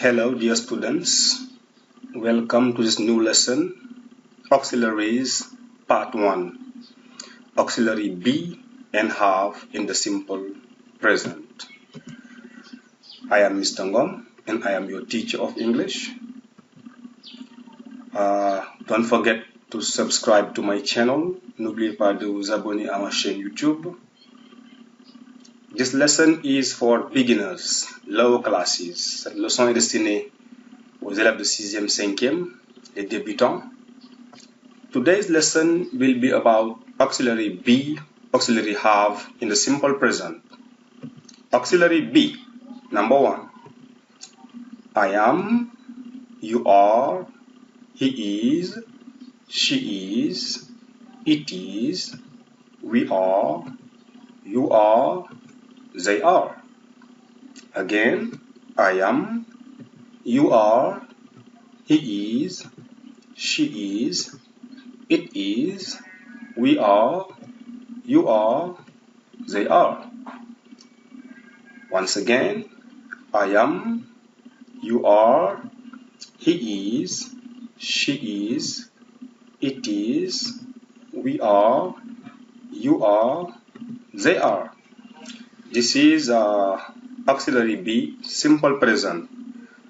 Hello dear students, welcome to this new lesson, Auxiliaries Part 1, Auxiliary be and have in the simple present. I am Mr. Ngom and I am your teacher of English. Don't forget to subscribe to my channel. N'oubliez pas de vous abonner à ma chaîne YouTube. This lesson is for beginners, lower classes. Cette leçon est destinée aux élèves de 6e, 5e, les débutants. Today's lesson will be about auxiliary be, auxiliary have in the simple present. Auxiliary be, number 1. I am, you are, he is, she is, it is, we are, you are, they are. Again, I am, you are, he is, she is, it is, we are, you are, they are. Once again, I am, you are, he is, she is, it is, we are, you are, they are. This is auxiliary be, simple present.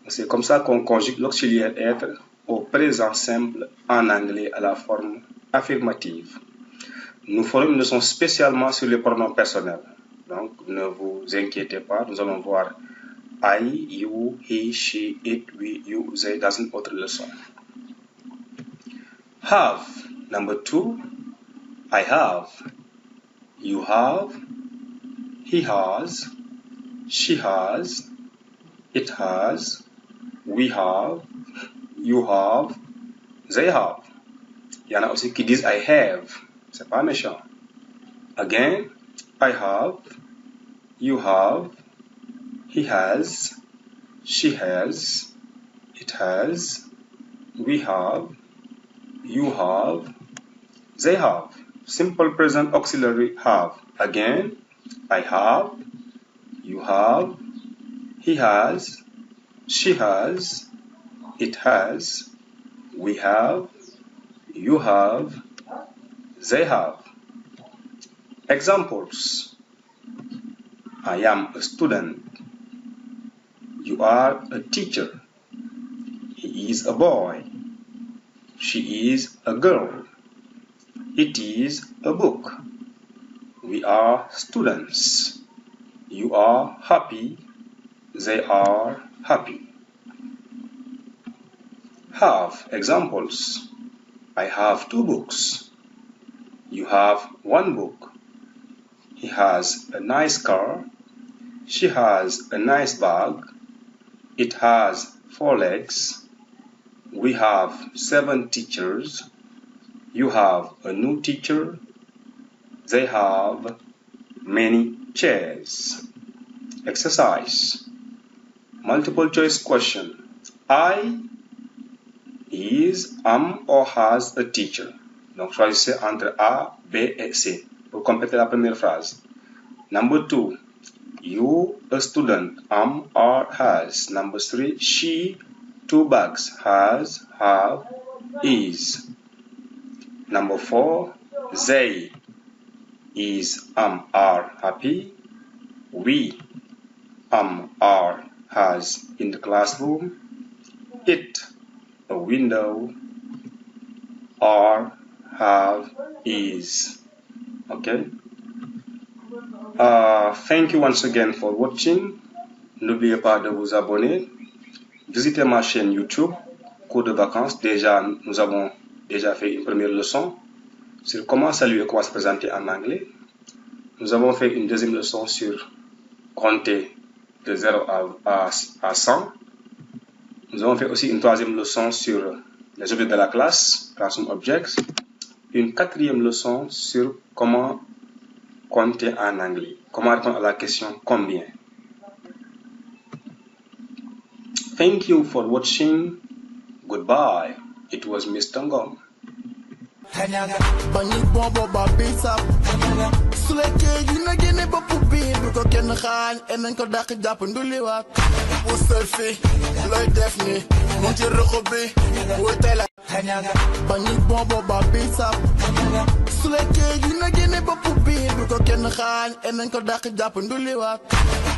C'est comme ça qu'on conjugue l'auxiliaire être au présent simple en anglais à la forme affirmative. Nous ferons une leçon spécialement sur les pronoms personnels. Donc, ne vous inquiétez pas, nous allons voir I, you, he, she, it, we, you, they dans une autre leçon. Have, number 2, I have, you have, he has, she has, it has, we have, you have, they have. Il y en a aussi qui disent I have. C'est pas méchant. Again, I have, you have, he has, she has, it has, we have, you have, they have. Simple present auxiliary have. Again, I have, you have, he has, she has, it has, we have, you have, they have. Examples. I am a student. You are a teacher. He is a boy. She is a girl. It is a book. We are students. You are happy. They are happy. Have. Examples. I have 2 books. You have 1 book. He has a nice car. She has a nice bag. It has 4 legs. We have 7 teachers. You have a new teacher. They have many chairs. Exercise. Multiple choice question. I is, am or has a teacher. Donc choisissez entre A, B et C pour compléter la première phrase. Number 2. You, a student, am, are, has. Number 3. She, 2 bags, has, have, is. Number 4. They, is, am, are, happy. We, am, are, has, in the classroom. It, a window, are, have, is. Okay. Thank you once again for watching. N'oubliez pas de vous abonner. Visitez ma chaîne YouTube, cours de vacances. Nous avons déjà fait une première leçon sur comment saluer, comment se présenter en anglais. Nous avons fait une deuxième leçon sur compter de 0 à 100. Nous avons fait aussi une troisième leçon sur les objets de la classe, classroom objects. Une quatrième leçon sur comment compter en anglais, comment répondre à la question combien. Thank you for watching. Goodbye. It was Mr. Ngom. bañu bombo ba bisap su lekkee dina génne bopp bi bu ko kenn xaañ en nañ ko dàq jàpp nduliwaat bu selfie looy def ni mu ci ruxu bi wutee la bañu bombo ba bisap su lekkee dina génne bopp bi bu ko kenn xaañ en nañ ko dàq jàpp nduliwaat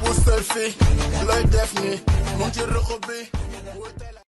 bu selfie looy def ni mu ci ruxu bi wutee la